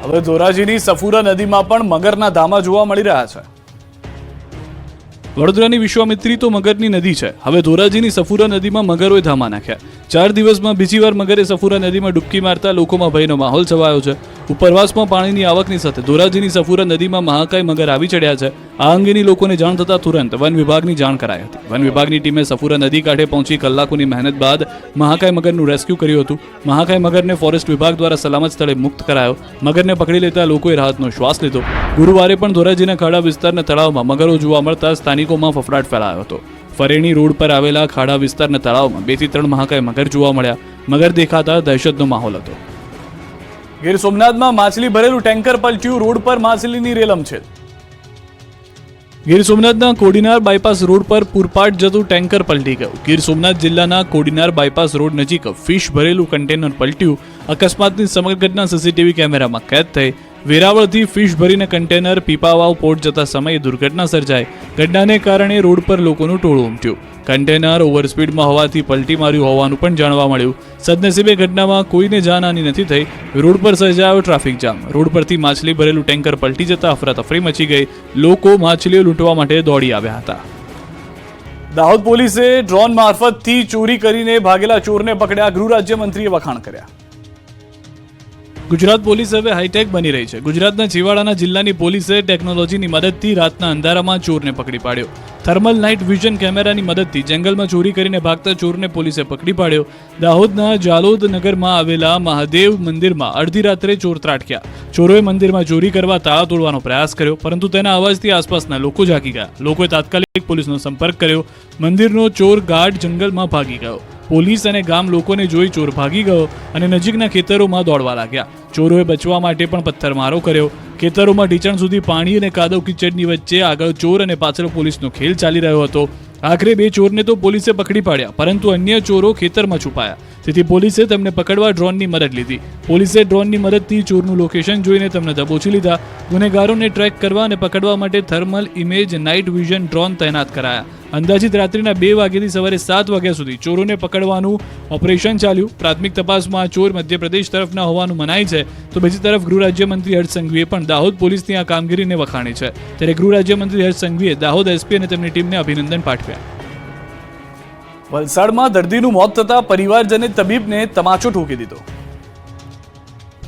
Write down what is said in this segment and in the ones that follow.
હવે ધોરાજીની સફુરા નદીમાં પણ મગરના ધામા જોવા મળી રહ્યા છે। વડોદરાની વિશ્વામિત્રી તો મગરની નદી છે। હવે ધોરાજીની સફુરા નદીમાં મગરોએ ધામા નાખ્યા। 4 દિવસમાં બીજી વાર મગરે સફુરા નદીમાં ડૂબકી મારતા લોકોમાં ભયનો માહોલ છવાયો છે। ઉપરવાસમાં પાણીની આવકની સાથે ધોરાજીની સફુરા નદીમાં મહાકાય મગર આવી ચડ્યા છે। આ અંગેની લોકોને જાણ થતાં તુરંત વન વિભાગની જાણ કરાઈ હતી। વન વિભાગની ટીમે સફુરા નદી કાંઠે પહોંચી કલાકોની મહેનત બાદ મહાકાય મગરનું રેસ્ક્યુ કર્યું હતું। મહાકાય મગરને ફોરેસ્ટ વિભાગ દ્વારા સલામત સ્થળે મુક્ત કરાયો। મગરને પકડી લેતા લોકોએ રાહતનો શ્વાસ લીધો। ગુરુવારે પણ ધોરાજીના ખાડા વિસ્તારના તળાવમાં મગરો જોવા મળતા સ્થાનિકોમાં ફફડાટ ફેલાયો હતો। ફરેણી રોડ પર આવેલા ખાડા વિસ્તારના તળાવમાં 2 થી 3 મહાકાય મગર જોવા મળ્યા। મગર દેખાતા દહેશતનો માહોલ હતો। ગીર સોમનાથમાં માછલી ભરેલું ટેન્કર પલટ્યું। રોડ પર માછલીની રેલમછેલ। ગીર સોમનાથના કોડીનાર બાયપાસ રોડ પર પૂરપાટ જતું ટેન્કર પલટી ગયું। ગીર સોમનાથ જિલ્લાના કોડીનાર બાયપાસ રોડ નજીક ફિશ ભરેલું કન્ટેનર પલટ્યું। અકસ્માતની સમગ્ર ઘટના સીસીટીવી કેમેરામાં કેદ થઈ। વેરાવળથી ફિશ ભરીને કન્ટેનર પીપાવાવ પોર્ટ જતા સમયે દુર્ઘટના સર્જાઈ। ઘટનાને કારણે રોડ પર લોકોનું ટોળું ઉમટ્યું। કન્ટેનર ઓવરસ્પીડમાં હોવાથી પલટી માર્યું હોવાનું પણ જાણવા મળ્યું। સદનસીબે ઘટનામાં કોઈને જાનહાની નથી થઈ। રોડ પર સર્જાયો ટ્રાફિક જામ। રોડ પરથી માછલી ભરેલું ટેન્કર પલટી જતા અફરાતફરી મચી ગઈ। લોકો માછલીઓ લૂંટવા માટે દોડી આવ્યા હતા। દાહોદ પોલીસે ડ્રોન મારફતથી ચોરી કરીને ભાગેલા ચોરને પકડ્યા। ગૃહ રાજ્યમંત્રીએ વખાણ કર્યા। ગુજરાત પોલીસ હવે હાઈટેક બની રહી છે। ગુજરાતના છેવાડાના જિલ્લાની પોલીસે ટેકનોલોજીની મદદથી રાતના અંધારામાં ચોરને પકડી પાડ્યો। થર્મલ નાઇટ વિઝન કેમેરાની મદદથી જંગલમાં ચોરી કરીને ભાગતા ચોરને પોલીસે પકડી પાડ્યો। દાહોદના જાલોદ નગરમાં આવેલા મહાદેવ મંદિરમાં અડધી રાત્રે ચોર ત્રાટક્યા। ચોરોએ મંદિરમાં ચોરી કરવા તાળા તોડવાનો પ્રયાસ કર્યો, પરંતુ તેના અવાજથી આસપાસના લોકો જાગી ગયા। લોકોએ તાત્કાલિક પોલીસનો સંપર્ક કર્યો। મંદિરનો ચોર ગાઢ જંગલમાં ભાગી ગયો। પોલીસ અને ગામ લોકોને જોઈ ચોર ભાગી ગયો અને નજીકના ખેતરોમાં દોડવા લાગ્યા। ચોરોએ બચવા માટે પણ પથ્થરમારો કર્યો। ખેતરોમાં ઢીંચણ સુધી પાણી અને કાદવ કીચડની વચ્ચે આગળ ચોર અને પાછળ પોલીસનો ખેલ ચાલી રહ્યો હતો। આખરે 2 ચોરને તો પોલીસે પકડી પાડ્યા, પરંતુ અન્ય ચોરો ખેતરમાં છુપાયા। તેથી પોલીસે તેમને પકડવા ડ્રોનની મદદ લીધી। પોલીસે ડ્રોનની મદદથી ચોરનું લોકેશન જોઈને તેમને દબોચી લીધા। ગુનેગારોને ટ્રેક કરવા અને પકડવા માટે thermal image night vision drone તૈનાત કરાયા। અંદાજિત રાત્રિના 2 વાગ્યાથી સવારે 7 વાગ્યા સુધી ચોરોને પકડવાનું ઓપરેશન ચાલ્યું। પ્રાથમિક તપાસમાં આ ચોર મધ્યપ્રદેશ તરફના હોવાનું મનાય છે। તો બીજી તરફ ગૃહ રાજ્યમંત્રી હર્ષ સંઘવીએ પણ દાહોદ પોલીસની આ કામગીરીને વખાણી છે। ત્યારે ગૃહ રાજ્યમંત્રી હર્ષ સંઘવીએ દાહોદ એસપી અને તેમની ટીમને અભિનંદન પાઠવ્યા। વલસાડમાં દર્દીનું મોત થતા પરિવારજને તબીબને તમાચો ઠોકી દીધો।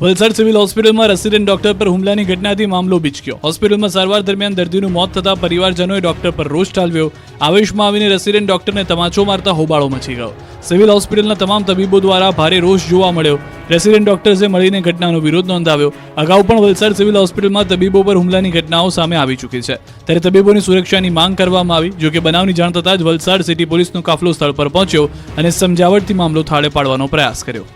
વલસાડ સિવિલ હોસ્પિટલમાં રેસિડેન્ટ ડોક્ટર પર હુમલાની ઘટનાથી મામલો બીચક્યો। હોસ્પિટલમાં સારવાર દરમિયાન દર્દીનું મોત થતાં પરિવારજનોએ ડોક્ટર પર રોષ ઠાલવ્યો। આવેશમાં આવીને રેસિડેન્ટ ડોક્ટરને તમાચો મારતા હોબાળો મચી ગયો। સિવિલ હોસ્પિટલના તમામ તબીબો દ્વારા ભારે રોષ જોવા મળ્યો। રેસિડેન્ટ ડોક્ટર્સે મળીને ઘટનાનો વિરોધ નોંધાવ્યો। અગાઉ પણ વલસાડ સિવિલ હોસ્પિટલમાં તબીબો પર હુમલાની ઘટનાઓ સામે આવી ચૂકી છે। ત્યારે તબીબોની સુરક્ષાની માંગ કરવામાં આવી। જોકે બનાવની જાણ થતાં જ વલસાડ સિટી પોલીસનો કાફલો સ્થળ પર પહોંચ્યો અને સમજાવટથી મામલો થાળે પાડવાનો પ્રયાસ કર્યો।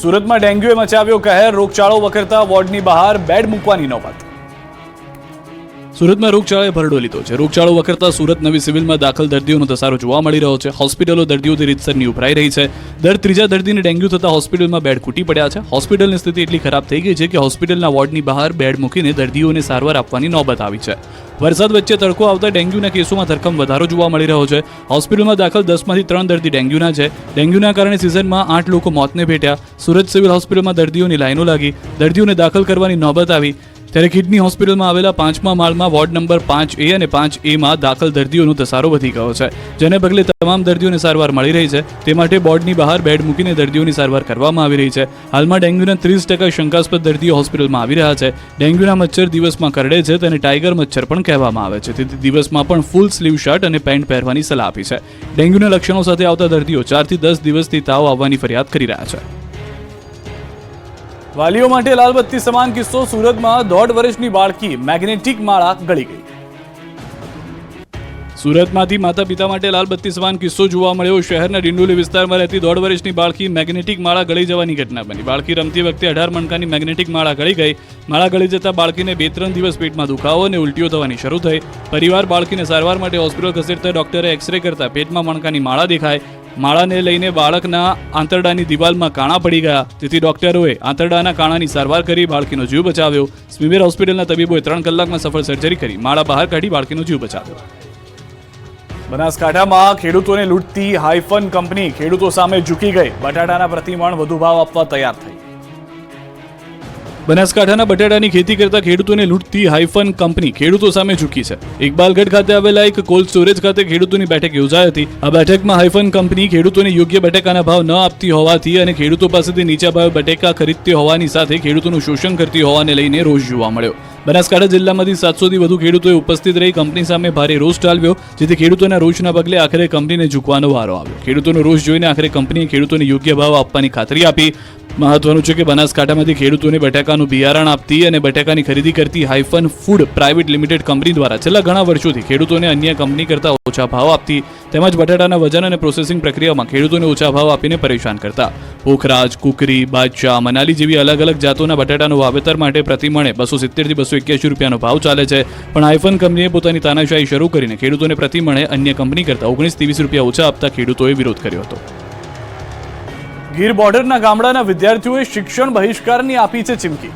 સુરતમાં ડેન્ગ્યુએ મચાવ્યો કહેર। રોગચાળો વખરતા વોર્ડની બહાર બેડ મૂકવાની નોબત। સુરતમાં રોગચાળાએ ભરડો લીધો છે। રોગચાળો વખરતા સુરત નવી સિવિલમાં દાખલ દર્દીઓનો ધસારો જોવા મળી રહ્યો છે। હોસ્પિટલો દર્દીઓથી રીતસરની ઉભરાઈ રહી છે। દર 3જા દર્દીને ડેન્ગ્યુ થતા હોસ્પિટલમાં બેડ ખૂટી પડ્યા છે। હોસ્પિટલની સ્થિતિ એટલી ખરાબ થઈ ગઈ છે કે હોસ્પિટલના વોર્ડની બહાર બેડ મૂકીને દર્દીઓને સારવાર આપવાની નોબત આવી છે। વરસાદ વચ્ચે તડકો આવતા ડેન્ગ્યુના કેસોમાં ધરખમ વધારો જોવા મળી રહ્યો છે। હોસ્પિટલમાં દાખલ 10માંથી 3 દર્દી ડેન્ગ્યુના છે। ડેન્ગ્યુના કારણે સિઝનમાં 8 લોકો મોતને ભેટ્યા। સુરત સિવિલ હોસ્પિટલમાં દર્દીઓની લાઈનો લાગી। દર્દીઓને દાખલ કરવાની નોબત આવી। ત્યારે કિડની હોસ્પિટલમાં આવેલા 5મા માળમાં વોર્ડ નંબર 5A અને 5A દાખલ દર્દીઓનો ધસારો વધી ગયો છે, જેને પગલે તમામ દર્દીઓને સારવાર મળી રહી છે। તે માટે બોર્ડની બહાર બેડ મૂકીને દર્દીઓની સારવાર કરવામાં આવી રહી છે। હાલમાં ડેન્ગ્યુના 30% શંકાસ્પદ દર્દીઓ હોસ્પિટલમાં આવી રહ્યા છે। ડેન્ગ્યુના મચ્છર દિવસમાં કરડે છે, તેને ટાઈગર મચ્છર પણ કહેવામાં આવે છે। તેથી દિવસમાં પણ ફૂલ સ્લીવ શર્ટ અને પેન્ટ પહેરવાની સલાહ આપી છે। ડેન્ગ્યુના લક્ષણો સાથે આવતા દર્દીઓ 4 થી 10 દિવસથી તાવ આવવાની ફરિયાદ કરી રહ્યા છે। વાલીઓ માટે લાલબત્તી સમાન કિસ્સો। સુરતમાં 1.5 વર્ષની બાળકી મેગ્નેટિક માળા ગળી ગઈ। સુરતમાંથી માતા પિતા માટે લાલબત્તી સમાન કિસ્સો જોવા મળ્યો। શહેરના ડિંડોલી વિસ્તારમાં રહેતી 1.5 વર્ષની બાળકી મેગ્નેટિક માળા ગળી જવાની ઘટના બની। બાળકી રમતી વખતે 18 મણકાની મેગ્નેટિક માળા ગળી ગઈ। માળા ગળી જતા બાળકીને 2-3 દિવસ પેટમાં દુખાવો અને ઉલટીઓ થવાની શરૂ થઈ। પરિવાર બાળકીને સારવાર માટે હોસ્પિટલ ખસેડતા ડોક્ટરે એક્સરે કરતા પેટમાં મણકાની માળા દેખાય। માળાને લઈને બાળકના આંતરડાની દિવાલમાં કાણા પડી ગયા। તેથી ડોક્ટરોએ આંતરડાના કાણાની સારવાર કરી બાળકીનો જીવ બચાવ્યો। સ્મીમેર હોસ્પિટલના તબીબોએ 3 કલાકમાં સફળ સર્જરી કરી માળા બહાર કાઢી બાળકીનો જીવ બચાવ્યો। બનાસકાંઠામાં ખેડૂતોને લૂંટતી હાઇફન કંપની ખેડૂતો સામે ઝૂકી ગઈ। બટાટાના પ્રતિમણ વધુ ભાવ આપવા તૈયાર થઈ। બનાસકાંઠાના બટાટાની ખેતી કરતા ખેડૂતોને લૂંટતી હાઇફન કંપની ખેડૂતો સામે ઝૂકી છે. ઇકબાલગઢ ખાતે આવેલા એક કોલ્ડ સ્ટોરેજ ખાતે ખેડૂતોની બેઠક યોજાઈ હતી. આ બેઠકમાં હાઇફન કંપની ખેડૂતોને યોગ્ય બટાકાના ભાવ ન આપતી હોવાથી અને ખેડૂતો પાસેથી નીચા ભાવે બટાકા ખરીદતી હોવાની સાથે ખેડૂતોનું શોષણ કરતી હોવાને લઈને રોષ જોવા મળ્યો. બનાસકાંઠા જિલ્લામાંથી 700થી વધુ ખેડૂતોએ ઉપસ્થિત રહી કંપની સામે ભારે રોષ ઠાલવ્યો, જેથી ખેડૂતોના રોષના પગલે આખરે કંપનીને ઝૂકવાનો વારો આવ્યો. ખેડૂતોનો રોષ જોઈને આખરે કંપનીએ ખેડૂતોને યોગ્ય ભાવ આપવાની ખાતરી આપી. મહત્વનું છે કે બનાસકાંઠામાંથી ખેડૂતોને બટાકાનું બિયારણ આપતી અને બટાકાની ખરીદી કરતી hyphen food private limited company દ્વારા છેલ્લા ઘણા વર્ષોથી ખેડૂતોને અન્ય કંપની કરતા ઓછા ભાવ આપતી તેમજ બટાટાના વજન અને પ્રોસેસિંગ પ્રક્રિયામાં ખેડૂતોને ઓછા ભાવ આપીને પરેશાન કરતા. પોખરાજ, કુકરી, બાદશાહ, મનાલી જેવી અલગ અલગ જાતોના બટાટાનું વાવેતર માટે પ્રતિમણે 270 થી 281 રૂપિયાનો ભાવ ચાલે છે, પણ આઇફન કંપનીએ પોતાની તાનાશાહી શરૂ કરીને ખેડૂતોને પ્રતિમણે અન્ય કંપની કરતા 19 થી 20 રૂપિયા ઓછા આપતા ખેડૂતોએ વિરોધ કર્યો હતો. ગીર બોર્ડરના ગામડાના વિદ્યાર્થીઓએ શિક્ષણ બહિષ્કારની આપી છે ચીમકી.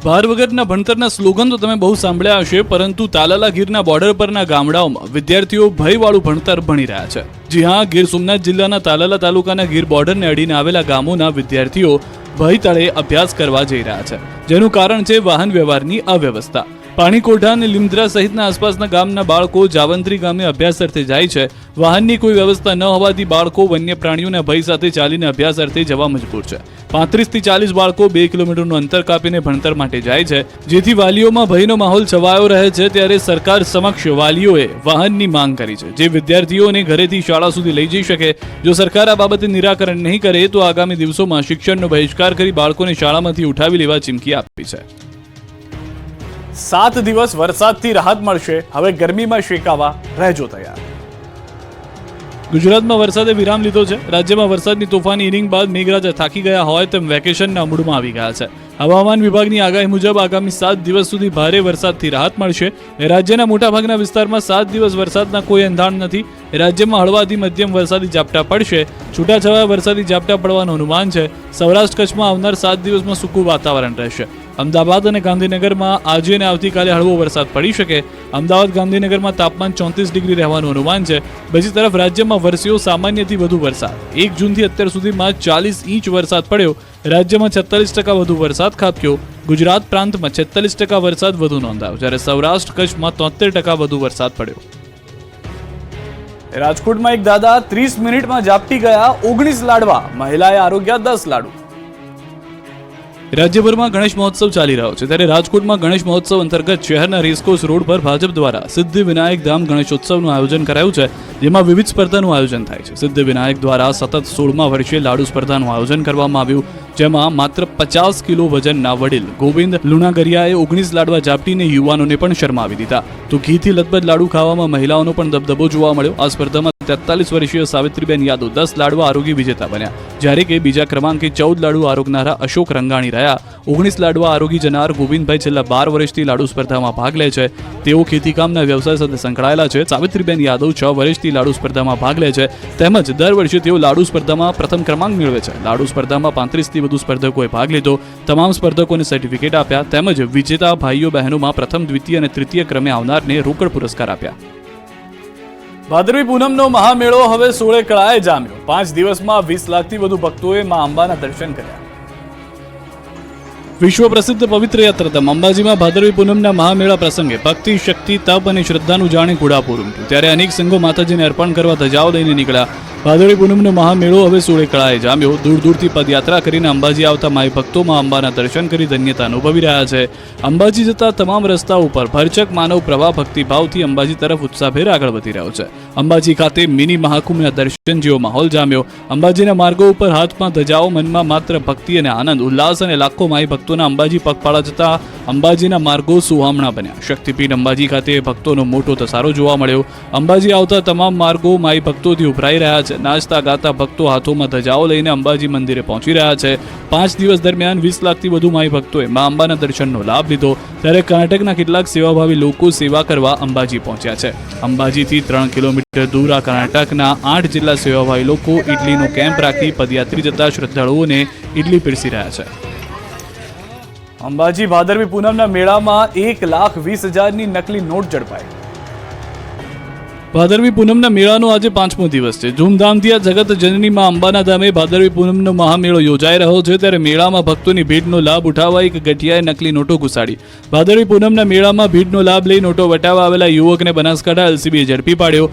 ભાર વગરના ભણતરના સ્લોગન તો તમે બહુ સાંભળ્યા હશે, પરંતુ તાલાલા ગીરના બોર્ડર પરના ગામડાઓમાં વિદ્યાર્થીઓ ભયવાળું ભણતર ભણી રહ્યા છે. જી હા, ગીર સોમનાથ જિલ્લાના તાલાલા તાલુકાના ગીર બોર્ડરને અડીને આવેલા ગામોના વિદ્યાર્થીઓ ભય તળે અભ્યાસ કરવા જઈ રહ્યા છે, જેનું કારણ છે વાહન વ્યવહારની અવ્યવસ્થા. પાણીકોઠા અને લીમદ્રા સહિતના આસપાસના ગામના બાળકો જાવંત્રી ગામે અભ્યાસ અર્થે જાય છે. વાહનની કોઈ વ્યવસ્થા ન હોવાથી બાળકો વન્ય પ્રાણીઓના ભય સાથે ચાલીને અભ્યાસ અર્થે જવા મજબૂર છે. 35 થી 40 બાળકો 2 કિલોમીટરનું અંતર કાપીને ભણતર માટે જાય છે, જેથી વાલીઓમાં ભયનો માહોલ છવાયો રહે છે. ત્યારે સરકાર સમક્ષ વાલીઓએ વાહનની માંગ કરી છે, જે વિદ્યાર્થીઓને ઘરેથી શાળા સુધી લઈ જઈ શકે. જો સરકાર આ બાબતે નિરાકરણ નહીં કરે તો આગામી દિવસોમાં શિક્ષણનો બહિષ્કાર કરી બાળકોને શાળામાંથી ઉઠાવી લેવા ચીમકી આપી છે. 7 દિવસ વરસાદથી રાહત મળશે, હવે ગરમીમાં શેકાવા રહેજો તૈયાર. ગુજરાતમાં વરસાદે વિરામ લીધો છે. રાજ્યમાં વરસાદની તોફાની ઇનિંગ બાદ મેઘરાજા થાકી ગયા હોય તેમ વેકેશનના મૂડમાં આવી ગયા છે. હવામાન વિભાગની આગાહી મુજબ આગામી 7 દિવસ સુધી ભારે વરસાદથી રાહત મળશે. રાજ્યના મોટાભાગના વિસ્તારમાં 7 દિવસ વરસાદના કોઈ એંધાણ નથી. રાજ્યમાં હળવાથી મધ્યમ વરસાદી ઝાપટા પડશે. છૂટાછવાયા વરસાદી ઝાપટા પડવાનું અનુમાન છે. સૌરાષ્ટ્ર કચ્છમાં આવનાર 7 દિવસમાં સૂકું વાતાવરણ રહેશે. અમદાવાદ અને ગાંધીનગરમાં આજે અને આવતીકાલે હળવો વરસાદ પડી શકે. અમદાવાદ, ગાંધીનગરમાં તાપમાન 34 ડિગ્રી રહેવાનું અનુમાન છે. બીજી તરફ રાજ્યમાં વરસ્યો સામાન્યથી વધુ વરસાદ. 1 જૂનથી અત્યાર સુધીમાં 40 ઇંચ વરસાદ પડ્યો. રાજ્યમાં 46% વધુ વરસાદ ખાબક્યો. ગુજરાત પ્રાંતમાં 46% વરસાદ વધુ નોંધાયો, જ્યારે સૌરાષ્ટ્ર કચ્છમાં 73% વધુ વરસાદ પડ્યો. રાજકોટમાં એક દાદા 30 મિનિટમાં ઝાપટી ગયા 19 લાડવા, મહિલાએ આરોગ્યા 10 લાડુ. રાજ્યભરમાં ગણેશ મહોત્સવ ચાલી રહ્યો છે, ત્યારે રાજકોટમાં ગણેશ મહોત્સવ અંતર્ગત શહેરના રેસકોર્સ રોડ પર ભાજપ દ્વારા સિદ્ધિ વિનાયક ધામ ગણેશોત્સવનું આયોજન કરાયું છે, જેમાં વિવિધ સ્પર્ધાનું આયોજન થાય છે. સિદ્ધિ વિનાયક દ્વારા સતત 16મા વર્ષે લાડુ સ્પર્ધાનું આયોજન કરવામાં આવ્યું, જેમાં માત્ર 50 કિલો વજનના વડીલ ગોવિંદ લુણાગરિયાએ 19 લાડવા ઝાપટીને યુવાનોને પણ શરમાવી દીધા. તો ઘીથી લથબથ લાડુ ખાવામાં મહિલાઓનો પણ દબદબો જોવા મળ્યો. આ સ્પર્ધામાં 43 વર્ષીય સાવિત્રીબેન યાદવ 10 લાડવા આરોગી વિજેતા બન્યા, જ્યારે કે બીજા ક્રમાંકે 14 લાડુ આરોગનારા અશોક રંગાણી રહ્યા. 19 લાડવા આરોગી જનાર ગોવિંદભાઈ છેલ્લા 12 વર્ષથી લાડુ સ્પર્ધામાં ભાગ લે છે. તેઓ ખેતીકામના વ્યવસાય સાથે સંકળાયેલા છે. સાવિત્રીબેન યાદવ 6 વર્ષથી લાડુ સ્પર્ધામાં ભાગ લે છે, તેમજ દર વર્ષે તેઓ લાડુ સ્પર્ધામાં પ્રથમ ક્રમાંક મેળવે છે. લાડુ સ્પર્ધામાં 35 થી વધુ સ્પર્ધકોએ ભાગ લીધો. તમામ સ્પર્ધકોને સર્ટિફિકેટ આપ્યા, તેમજ વિજેતા ભાઈઓ બહેનોમાં પ્રથમ, દ્વિતીય અને તૃતીય ક્રમે આવનારને રોકડ પુરસ્કાર આપ્યા. ભાદરવી પૂનમનો મહામેળો હવે 16 કળાએ જામ્યો. 5 દિવસમાં 20 લાખથી વધુ ભક્તોએ મા અંબાના દર્શન કર્યા. વિશ્વ પ્રસિદ્ધ પવિત્ર યાત્રાધામ અંબાજીમાં ભાદરવી પૂનમના મહામેળા પ્રસંગે ભક્તિ, શક્તિ, તપ અને શ્રદ્ધાનું જાણે ઘોડાપૂર ઉમટ્યું. ત્યારે અનેક સંઘો માતાજીને અર્પણ કરવા ધજાઓ લઈને નીકળ્યા. ભાદરવી પૂનમનો મહામેળો હવે 16 કળાએ જામ્યો. દૂર દૂરથી પદયાત્રા કરીને અંબાજી આવતા માઈ ભક્તોમાં અંબાના દર્શન કરી ધન્યતા અનુભવી રહ્યા છે. અંબાજી જતા તમામ રસ્તા ઉપર ભરચક માનવ પ્રવાહ ભક્તિભાવથી અંબાજી તરફ ઉત્સાહભેર આગળ વધી રહ્યો છે. અંબાજી ખાતે મિની મહાકુંભના દર્શન જેવો માહોલ જામ્યો. અંબાજીના માર્ગો ઉપર હાથમાં ધજાઓ, મનમાં માત્ર ભક્તિ અને આનંદ, ઉલ્લાસ અને લાખો માઈ ભક્તોના અંબાજી પગપાળા જતા અંબાજીના માર્ગો સુહામણા બન્યા. શક્તિપીઠ અંબાજી ખાતે ભક્તોનો મોટો ધસારો જોવા મળ્યો. અંબાજી આવતા તમામ માર્ગો માઈ ભક્તોથી ઉભરાઈ રહ્યા છે. નાચતા ગાતા ભક્તો હાથોમાં ધજાઓ લઈને અંબાજી મંદિરે પહોંચી રહ્યા છે. 5 દિવસ દરમિયાન 20 લાખથી વધુ માઈ ભક્તોએ મા અંબાના દર્શનનો લાભ લીધો. ત્યારે કર્ણાટકના કેટલાક સેવાભાવી લોકો સેવા કરવા અંબાજી પહોંચ્યા છે. અંબાજીથી 3 કિલોમીટર દૂર આ કર્ણાટકના 8 જેટલા સેવાભાવી લોકો ઇડલીનો કેમ્પ રાખી પદયાત્રી જતા શ્રદ્ધાળુઓને ઇડલી પીરસી રહ્યા છે. અંબાજી ભાદરવી પૂનમના મેળામાં 1,20,000ની નકલી નોટ ઝડપાઈ. ભાદરવી પૂનમના મેળાનો આજે 5મો દિવસ છે. ધૂમધામથી આ જગત જનની માં અંબાના ધામે ભાદરવી પૂનમનો મહામેળો યોજાઈ રહ્યો છે. ત્યારે મેળામાં ભક્તોની ભીડનો લાભ ઉઠાવવા એક ગઠિયાએ નકલી નોટો ઘુસાડી. ભાદરવી પૂનમના મેળામાં ભીડનો લાભ લઈ નોટો વટાવવા આવેલા યુવકને બનાસકાંઠા એલસીબીએ ઝડપી પાડ્યો.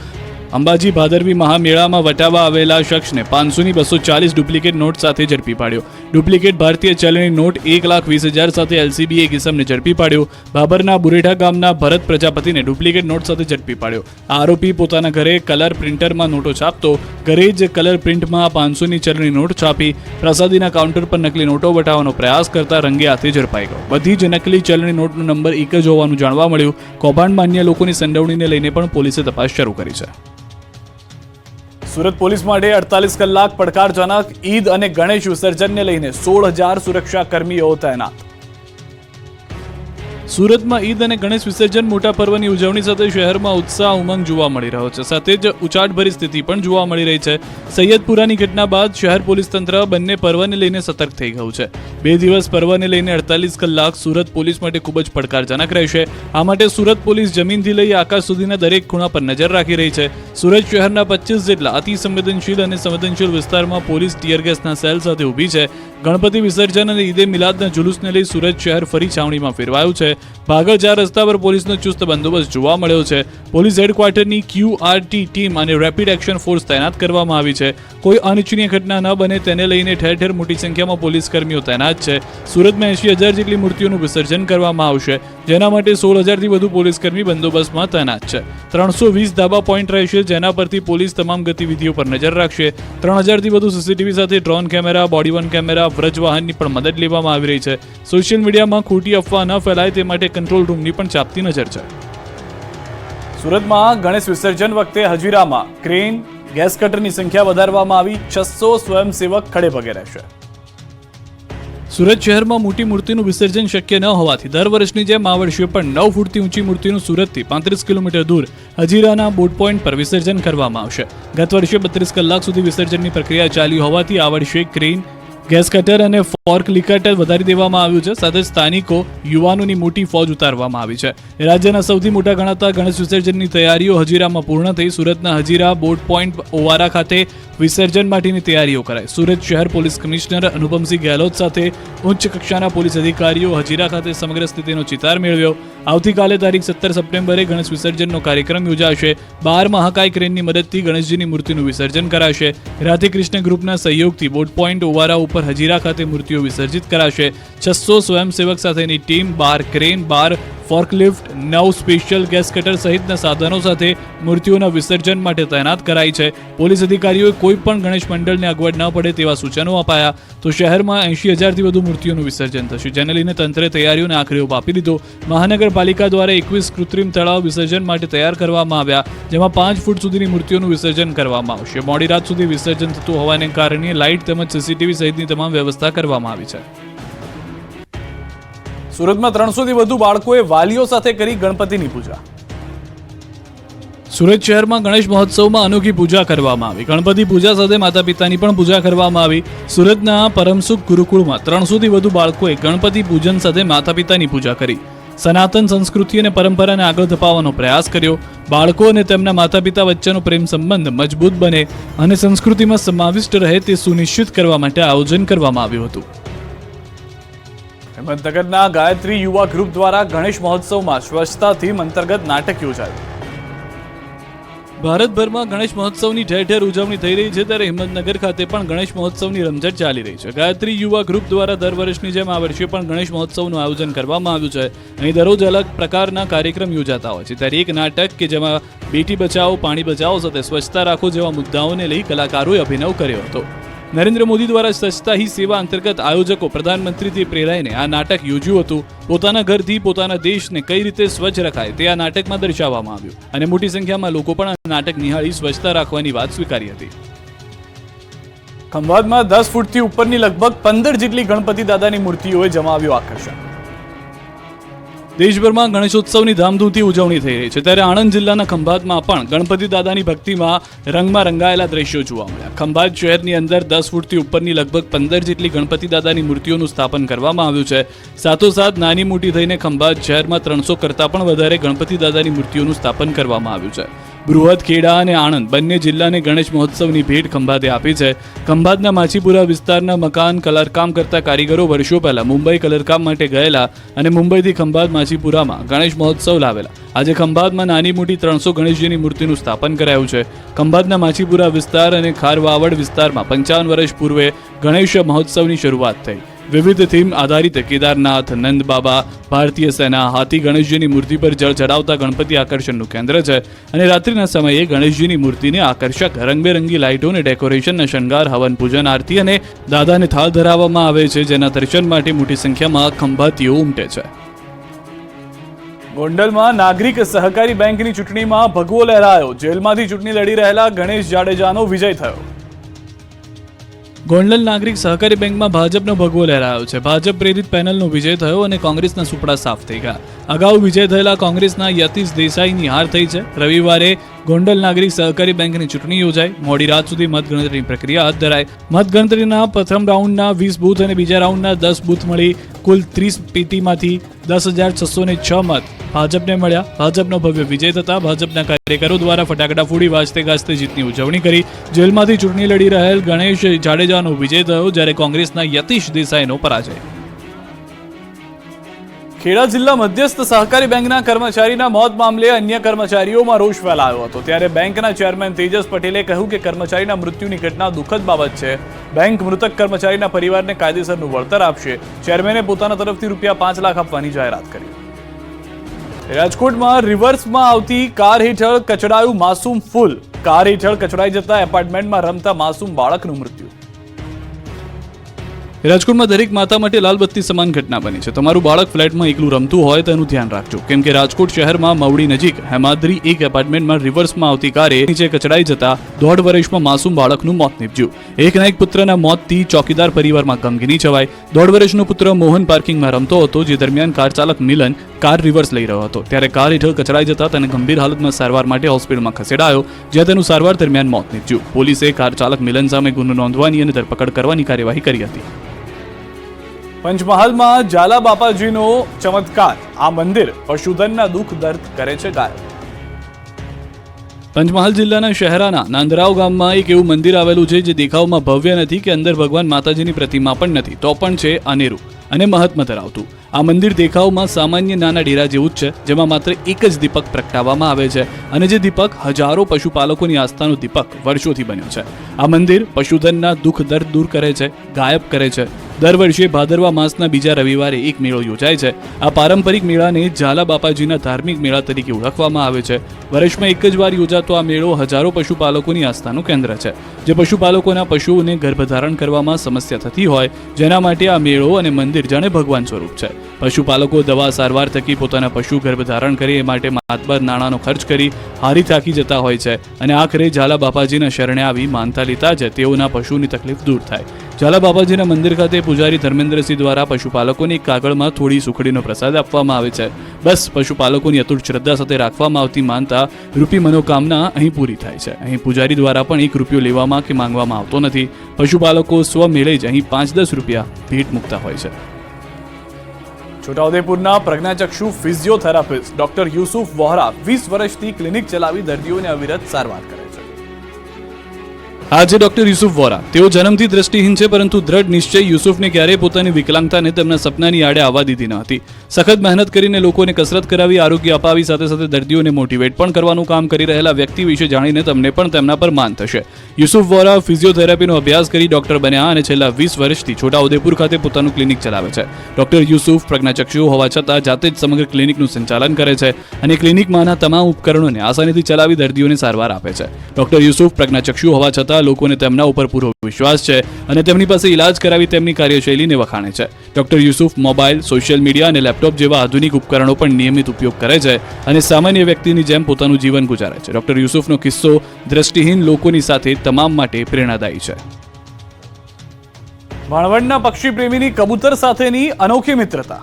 અંબાજી ભાદરવી મહામેળામાં વટાવવા આવેલા શખ્સને 500ની 240 ડુપ્લિકેટ નોટ સાથે ઝડપી પાડ્યો. ડુપ્લિકેટ ભારતીય ચલણી નોટ 1,20,000 સાથે એલસીબીએ કિસમને ઝડપી પાડ્યો. બાબરના બુરેઠા ગામના ભરત પ્રજાપતિને ડુપ્લિકેટ નોટ સાથે ઝડપી પાડ્યો. આરોપી પોતાના ઘરે કલર પ્રિન્ટરમાં નોટો છાપતો. ઘરે જ કલર પ્રિન્ટમાં 500ની ચલણી નોટ છાપી પ્રસાદીના કાઉન્ટર પર નકલી નોટો વટાવવાનો પ્રયાસ કરતા રંગે હાથે ઝડપાઈ ગયો. બધી જ નકલી ચલણી નોટનો નંબર એક જ હોવાનું જાણવા મળ્યું. કૌભાંડમાં અન્ય લોકોની સંડોવણીને લઈને પણ પોલીસે તપાસ શરૂ કરી છે. સુરત પોલીસ માટે 48 કલાક પડકારજનક. ઈદ અને ગણેશ વિસર્જનને લઈને 16,000 સુરક્ષા કર્મીઓ તૈનાત. સુરતમાં ઈદ અને ગણેશ વિસર્જન મોટા પર્વની ઉજવણી સાથે શહેરમાં ઉત્સાહ ઉમંગ જોવા મળી રહ્યો છે. સાથે જ ઉચાટભરી સ્થિતિ પણ જોવા મળી રહી છે. સૈયદપુરાની ઘટના બાદ શહેર પોલીસ તંત્ર બંને પર્વને લઈને સતર્ક થઈ ગયું છે. 2 દિવસ પર્વને લઈને 48 કલાક સુરત પોલીસ માટે ખૂબ જ પડકારજનક રહેશે. આ માટે સુરત પોલીસ જમીનથી લઈ આકાશ સુધીના દરેક ખૂણા પર નજર રાખી રહી છે. સુરત શહેરના 25 જેટલા અતિ સંવેદનશીલ અને સંવેદનશીલ વિસ્તારમાં પોલીસ ટીયર ગેસના સેલ સાથે ઊભી છે. ગણપતિ વિસર્જન અને ઈદે મિલાદના જુલુસને લઈ સુરત શહેર ફરી છાવણીમાં ફેરવાયું છે. ભાગળ 4 રસ્તા પર પોલીસનો ચુસ્ત બંદોબસ્ત જોવા મળ્યો છે. પોલીસ હેડક્વાર્ટરની QRT ટીમ અને રેપિડ એક્શન ફોર્સ તૈનાત કરવામાં આવી છે. કોઈ અનિચ્છનીય ઘટના ન બને તેને લઈને ઠેર ઠેર મોટી સંખ્યામાં પોલીસ કર્મીઓ તૈનાત છે. સુરતમાં 80,000 જેટલી મૂર્તિઓનું વિસર્જન કરવામાં આવશે, જેના માટે 16,000થી વધુ પોલીસકર્મી બંદોબસ્તમાં તૈનાત છે. 320 ધાબા પોઈન્ટ રહેશે, જેના પરથી પોલીસ તમામ ગતિવિધિઓ પર નજર રાખશે. 3,000થી વધુ સીસીટીવી સાથે drone camera, body worn camera, વ્રજવાહનની પણ મદદ લેવામાં આવી રહી છે. સોશિયલ મીડિયામાં ખોટી અફવા ન ફેલાય તે માટે કંટ્રોલ રૂમની પણ ચાપતી નજર છે. સુરતમાં ગણેશ વિસર્જન વખતે હજીરામાં ક્રેન, ગેસ કટરની સંખ્યા વધારવામાં આવી. 600 સ્વયંસેવક ખડે પગે રહેશે. સુરત શહેરમાં મોટી મૂર્તિનું વિસર્જન શક્ય ન હોવાથી દર વર્ષની જેમ આ વર્ષે પણ 9 ફૂટથી ઊંચી મૂર્તિનું સુરતથી 35 કિલોમીટર દૂર હજીરાના બોટ પોઈન્ટ પર વિસર્જન કરવામાં આવશે. ગત વર્ષે 32 કલાક સુધી વિસર્જનની પ્રક્રિયા ચાલી હોવાથી આ વર્ષે ક્રેન, ગેસ કટર અને ફોર્ક લિકટર વધારી દેવામાં આવ્યું છે. સાથે સ્થાનિકો યુવાનોની મોટી ફોજ ઉતારવામાં આવી છે. રાજ્યના સૌથી મોટા ગણાતા ગણેશ વિસર્જનની તૈયારીઓ હજીરામાં પૂર્ણ થઈ. સુરતના હજીરા બોટ પોઈન્ટ ઓવારા ખાતે વિસર્જન માટેની તૈયારીઓ કરાઈ. સુરત શહેર પોલીસ કમિશનર અનુપમસિંહ ગેહલોત સાથે ઉચ્ચ કક્ષાના પોલીસ અધિકારીઓ હજીરા ખાતે સમગ્ર સ્થિતિનો ચિતાર મેળવ્યો. આવતીકાલે તારીખ 17 સપ્ટેમ્બરે ગણેશ વિસર્જનનો કાર્યક્રમ યોજાશે. 12 મહાકાય ક્રેનની મદદથી ગણેશજીની મૂર્તિનું વિસર્જન કરાશે. રાધે કૃષ્ણ ગ્રુપના સહયોગથી બોટ પોઈન્ટ ઓવારા ઉપર હજીરા ખાતે મૂર્તિઓ વિસર્જિત કરાશે. 600 સ્વયંસેવક સાથેની team, 12 crane, 12 ફોર્કલિફ્ટ, 9 special gas cutter સહિતના સાધનો સાથે મૂર્તિઓના વિસર્જન માટે તૈનાત કરાઈ છે. પોલીસ અધિકારીઓએ કોઈ પણ ગણેશ મંડળને અગવડ ન પડે તેવા સૂચનો અપાયા. તો શહેરમાં 80,000થી વધુ મૂર્તિઓનું વિસર્જન થશે, જેને લઈને તંત્રે તૈયારીઓને આખરી ઓપ આપી દીધો. મહાનગરપાલિકા દ્વારા 21 કૃત્રિમ તળાવ વિસર્જન માટે તૈયાર કરવામાં આવ્યા, જેમાં 5 ફૂટ સુધીની મૂર્તિઓનું વિસર્જન કરવામાં આવશે. મોડી રાત સુધી વિસર્જન થતું હોવાને કારણે લાઇટ તેમજ સીસીટીવી સહિતની તમામ વ્યવસ્થા કરવામાં આવી છે. સુરતમાં 300થી વધુ બાળકોએ વાલીઓ સાથે કરી ગણપતિની પૂજા. સુરત શહેરમાં ગણેશ મહોત્સવમાં અનોખી પૂજા કરવામાં આવી. ગણપતિ પૂજા સાથે માતા પિતાની પણ પૂજા કરવામાં આવી. સુરતના પરમસુખ ગુરુકુળમાં 300થી વધુ બાળકોએ ગણપતિ પૂજન સાથે માતા પિતાની પૂજા કરી. સનાતન સંસ્કૃતિ અને પરંપરાને આગળ ધપાવવાનો પ્રયાસ કર્યો. બાળકો અને તેમના માતા પિતા વચ્ચેનો પ્રેમ સંબંધ મજબૂત બને અને સંસ્કૃતિમાં સમાવિષ્ટ રહે તે સુનિશ્ચિત કરવા માટે આયોજન કરવામાં આવ્યું હતું. હિંમતનગરના ગાયત્રી યુવા ગ્રુપ દ્વારા ગણેશ મહોત્સવમાં સ્વચ્છતા થીમ અંતર્ગત નાટક યોજાયું. ભારતભરમાં ગણેશ મહોત્સવની ઠેર ઠેર ઉજવણી થઈ રહી છે, ત્યારે હિંમતનગર ખાતે પણ ગણેશ મહોત્સવની રમઝટ ચાલી રહી છે. ગાયત્રી યુવા ગ્રુપ દ્વારા દર વર્ષની જેમ આ વર્ષે પણ ગણેશ મહોત્સવનું આયોજન કરવામાં આવ્યું છે. અહીં દરરોજ અલગ પ્રકારના કાર્યક્રમ યોજાતા હોય છે, ત્યારે એક નાટક કે જેમાં બેટી બચાવો, પાણી બચાવો સાથે સ્વચ્છતા રાખો જેવા મુદ્દાઓને લઈ કલાકારોએ અભિનય કર્યો હતો. નરેન્દ્ર મોદી દ્વારા સ્વચ્છતા હી સેવા અંતર્ગત આયોજકો પ્રધાનમંત્રીથી પ્રેરાઈને આ નાટક યોજ્યું હતું. પોતાના ઘરથી પોતાના દેશને કઈ રીતે સ્વચ્છ રખાય તે આ નાટકમાં દર્શાવવામાં આવ્યું અને મોટી સંખ્યામાં લોકો પણ આ નાટક નિહાળી સ્વચ્છતા રાખવાની વાત સ્વીકારી હતી. ખંભાતમાં 10 ફૂટથી ઉપરની લગભગ 15 જેટલી ગણપતિ દાદાની મૂર્તિઓએ જમાવ્યું આકર્ષણ. દેશભરમાં ગણેશોત્સવની ધામધૂમથી ઉજવણી થઈ રહી છે, ત્યારે આણંદ જિલ્લાના ખંભાતમાં પણ ગણપતિ દાદાની ભક્તિમાં રંગમાં રંગાયેલા દ્રશ્યો જોવા મળ્યા. ખંભાત શહેરની અંદર 10 ફૂટથી ઉપરની લગભગ 15 જેટલી ગણપતિ દાદાની મૂર્તિઓનું સ્થાપન કરવામાં આવ્યું છે. સાથોસાથ નાની મોટી થઈને ખંભાત શહેરમાં 300 કરતાં પણ વધારે ગણપતિ દાદાની મૂર્તિઓનું સ્થાપન કરવામાં આવ્યું છે. બૃહદ, ખેડા અને આણંદ બંને જિલ્લાને ગણેશ મહોત્સવની ભેટ ખંભાતે આપી છે. ખંભાતના માછીપુરા વિસ્તારના મકાન કલરકામ કરતા કારીગરો વર્ષો પહેલા મુંબઈ કલરકામ માટે ગયેલા અને મુંબઈથી ખંભાત માછીપુરામાં ગણેશ મહોત્સવ લાવેલા. આજે ખંભાતમાં નાની મોટી 300 ગણેશજીની મૂર્તિનું સ્થાપન કરાયું છે. ખંભાતના માછીપુરા વિસ્તાર અને ખારવાવડ વિસ્તારમાં 55 વર્ષ પૂર્વે ગણેશ મહોત્સવની શરૂઆત થઈ. વિવિધ થીમ આધારિત કેદારનાથ, નંદ બાબા, ભારતીય સેના, હાથી ગણેશજીની મૂર્તિ પર જળ ચડાવતા ગણપતિ આકર્ષણનું કેન્દ્ર છે અને રાત્રિના સમયે ગણેશજીની મૂર્તિને આકર્ષક રંગબેરંગી લાઇટો અને ડેકોરેશનના શણગાર, હવન પૂજન, આરતી અને દાદાને થાળ ધરાવવામાં આવે છે, જેના દર્શન માટે મોટી સંખ્યામાં ખંભાતીઓ ઉમટે છે. ગોંડલમાં નાગરિક સહકારી બેંકની ચૂંટણીમાં ભગવો લહેરાયો. જેલમાંથી ચૂંટણી લડી રહેલા ગણેશ જાડેજાનો વિજય થયો. ગોંડલ નાગરિક સહકારી બેંકમાં ભાજપનો ભગવો લહેરાયો છે. ભાજપ પ્રેરિત પેનલનો વિજય થયો અને કોંગ્રેસના સુપડા સાફ થઈ ગયા. અગાઉ વિજય થયેલા કોંગ્રેસના યતીશ દેસાઈની હાર થઈ છે. રવિવારે ગોંડલ નાગરિક સહકારી બેંકની ચૂંટણી યોજાઈ. મોડી રાત સુધી મતગણતરીની પ્રક્રિયા હાથ ધરાઈ. મતગણતરીના પ્રથમ રાઉન્ડના 20 બૂથ અને બીજા રાઉન્ડના 10 બૂથ મળી કુલ 30 પેટીમાંથી 10,606 મત ભાજપને મળ્યા. ભાજપનો ભવ્ય વિજય થતા ભાજપના કાર્યકરો દ્વારા ફટાકડા ફોડી વાજતે ગાજતે જીતની ઉજવણી કરી. જેલમાંથી ચૂંટણી લડી રહેલ ગણેશ જાડેજાનો વિજય થયો, જ્યારે કોંગ્રેસના યતીશ દેસાઈનો પરાજય. ખેડા જિલ્લા મધ્યસ્થ સહકારી બેંકના કર્મચારીના મોત મામલે અન્ય કર્મચારીઓમાં રોષ ફેલાયો હતો. ત્યારે બેંકના ચેરમેન તેજસ પટેલે કહ્યું કે કર્મચારીના મૃત્યુની ઘટના દુઃખદ બાબત છે. બેંક મૃતક કર્મચારીના પરિવારને કાયદેસરનું વળતર આપશે. ચેરમેને પોતાના તરફથી ₹5 લાખ આપવાની જાહેરાત કરી. રાજકોટમાં રિવર્સમાં આવતી કાર હેઠળ કચડાયું માસૂમ ફૂલ. કાર હેઠળ કચડાઈ જતા એપાર્ટમેન્ટમાં રમતા માસૂમ બાળકનું મૃત્યુ. રાજકોટમાં દરેક માતા માટે લાલબત્તી સમાન ઘટના બની છે. તમારું બાળક ફ્લેટમાં એકલું રમતું હોય તેનું ધ્યાન રાખજો, કેમ કે રાજકોટ શહેરમાં મવડી નજીક હેમાદ્રી એક એપાર્ટમેન્ટમાં રિવર્સમાં આવતી કારે નીચે કચડાઈ જતા 1.5 વર્ષમાં માસૂમ બાળકનું મોત નીપજ્યું. એકના એક પુત્રના મોતથી ચોકીદાર પરિવારમાં ગમગીની છવાઈ. 1.5 વર્ષનો પુત્ર મોહન પાર્કિંગમાં રમતો હતો, જે દરમિયાન કાર ચાલક મિલન કાર રિવર્સ લઈ રહ્યો હતો. ત્યારે કાર હેઠળ કચડાઈ જતા તેને ગંભીર હાલતમાં સારવાર માટે હોસ્પિટલમાં ખસેડાયો, જ્યાં તેનું સારવાર દરમિયાન મોત નીપજ્યું. પોલીસે કાર ચાલક મિલન સામે ગુનો નોંધવાની અને ધરપકડ કરવાની કાર્યવાહી કરી હતી. પંચમહાલમાં ઝાલા બાપાજીનો ચમત્કાર. આ મંદિર પશુધનના દુઃખ દર્દ કરે છે ગાયબ. પંચમહાલ જિલ્લાના શહેરાના નાંદરાવ ગામમાં એક એવું મંદિર આવેલું છે જે દેખાવમાં ભવ્ય નથી કે અંદર ભગવાન માતાજીની પ્રતિમા પણ નથી, તો પણ છે અનેરું અને મહાત્મ્ય ધરાવતું. આ મંદિર દેખાવમાં સામાન્ય નાના ડેરા જેવું જ છે, જેમાં માત્ર એક જ દીપક પ્રગટાવવામાં આવે છે અને જે દીપક હજારો પશુપાલકોની આસ્થાનો દીપક વર્ષોથી બન્યો છે. આ મંદિર પશુધનના દુઃખ દર્દ દૂર કરે છે, ગાયબ કરે છે. દર વર્ષે ભાદરવા માસના બીજા રવિવારે એક મેળો યોજાય છે. આ પારંપરિક મેળાને ઝાલા બાપાજીના ધાર્મિક મેળા તરીકે ઓળખવામાં આવે છે. વર્ષમાં એક જ વાર યોજાતો આ મેળો હજારો પશુપાલકોની આસ્થાનું કેન્દ્ર છે, જે પશુપાલકોના પશુઓને ગર્ભધારણ કરવામાં સમસ્યા થતી હોય, જેના માટે આ મેળો અને મંદિર જાણે ભગવાન સ્વરૂપ છે. પશુપાલકો દવા સારવાર થકી પોતાના પશુ ગર્ભધારણ કરે એ માટે માતબર નાણાંનો ખર્ચ કરી હારી થાકી જતા હોય છે અને આખરે ઝાલા બાપાજીના શરણે આવી માનતા લેતા જ તેઓના પશુની તકલીફ દૂર થાય. ઝાલા બાપાજીના મંદિર ખાતે પૂજારી ધર્મેન્દ્રસિંહ દ્વારા પશુપાલકોની કાગળમાં થોડી સુખડીનો પ્રસાદ આપવામાં આવે છે. બસ પશુપાલકોની અતૂટ શ્રદ્ધા સાથે રાખવામાં આવતી માનતા રૂપી મનોકામના અહીં પૂરી થાય છે. અહીં પૂજારી દ્વારા પણ ₹1 લેવામાં કે માંગવામાં આવતો નથી. પશુપાલકો સ્વમેળે જ અહીં 5-10 રૂપિયા ભેટ મૂકતા હોય છે. છોટાઉદેપુરના પ્રજ્ઞાચક્ષુ ફિઝિયોથેરાપિસ્ટ ડોક્ટર યુસુફ વોહરા 20 વર્ષથી ક્લિનિક ચલાવી દર્દીઓને અવિરત સારવાર કરે છે. આજે ડોક્ટર યુસુફ વોરા, તેઓ જન્મથી દ્રષ્ટિહીન છે, પરંતુ દ્રઢ નિશ્ચય યુસુફને ક્યારેય પોતાની વિકલાંગતાને તેમના સપનાની આડે આવવા દીધી ન હતી. સખત મહેનત કરીને લોકોને કસરત કરાવી, આરોગ્ય અપાવી, સાથે સાથે દર્દીઓને મોટિવેટ પણ કરવાનું કામ કરી રહેલા વ્યક્તિ વિશે જાણીને તમને પણ તેમના પર માન થશે. યુસુફ વોરા ફિઝિયોથેરાપીનો અભ્યાસ કરી ડોક્ટર બન્યા અને છેલ્લા 20 વર્ષથી છોટાઉદેપુર ખાતે પોતાનું ક્લિનિક ચલાવે છે. ડોક્ટર યુસુફ પ્રજ્ઞાચક્ષુ હોવા છતાં જાતે જ સમગ્ર ક્લિનિકનું સંચાલન કરે છે અને ક્લિનિકમાંના તમામ ઉપકરણોને આસાનીથી ચલાવી દર્દીઓને સારવાર આપે છે. ડોક્ટર યુસુફ પ્રજ્ઞાચક્ષુ હોવા છતાં લોકોને તેમના ઉપર પૂરો વિશ્વાસ છે અને તેમની પાસે ઇલાજ કરાવી તેમની કાર્યશૈલીને વખાણે છે. Doctor Yusuf mobile, social media અને લેપટોપ જેવા આધુનિક ઉપકરણો પણ નિયમિત ઉપયોગ કરે છે અને સામાન્ય વ્યક્તિની જેમ પોતાનું જીવન ગુજારે છે. ડોક્ટર યુસુફનો કિસ્સો દ્રષ્ટિહીન લોકોની સાથે તમામ માટે પ્રેરણાદાયી છે. ભાણવડના પક્ષી પ્રેમીની કબૂતર સાથેની અનોખી મિત્રતા.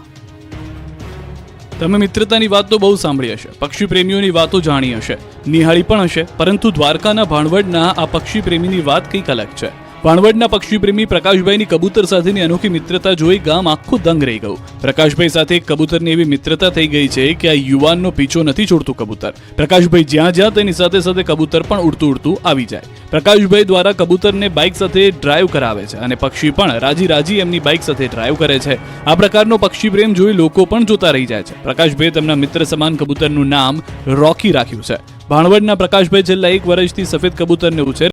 તમે મિત્રતાની વાત તો બહુ સાંભળી હશે, પક્ષી પ્રેમીઓની વાતો જાણી હશે, નિહાળી પણ હશે, પરંતુ દ્વારકાના ભાણવડના આ પક્ષી પ્રેમીની વાત કંઈક અલગ છે. ભાણવડના પક્ષીપ્રેમી પ્રકાશભાઈની કબૂતર સાથેની અનોખી મિત્રતા જોઈ ગામ આખું દંગ રહી ગયું. પ્રકાશભાઈ સાથે કબૂતરની એવી મિત્રતા થઈ ગઈ છે કે આ યુવાનનો પીછો નથી છોડતું કબૂતર. પ્રકાશભાઈ જ્યાં જ્યાં તેની સાથે સાથે કબૂતર પણ ઉડતું આવી જાય. પ્રકાશભાઈ દ્વારા કબૂતરને બાઇક સાથે ડ્રાઈવ કરાવે છે અને પક્ષી પણ રાજી એમની બાઇક સાથે ડ્રાઈવ કરે છે. આ પ્રકારનો પક્ષી પ્રેમ જોઈ લોકો પણ જોતા રહી જાય છે. પ્રકાશભાઈ તેમના મિત્ર સમાન કબૂતરનું નામ રોકી રાખ્યું છે. ભાણવડના પ્રકાશભાઈ છેલ્લા 1 વર્ષથી સફેદ કબૂતરને ઉછેર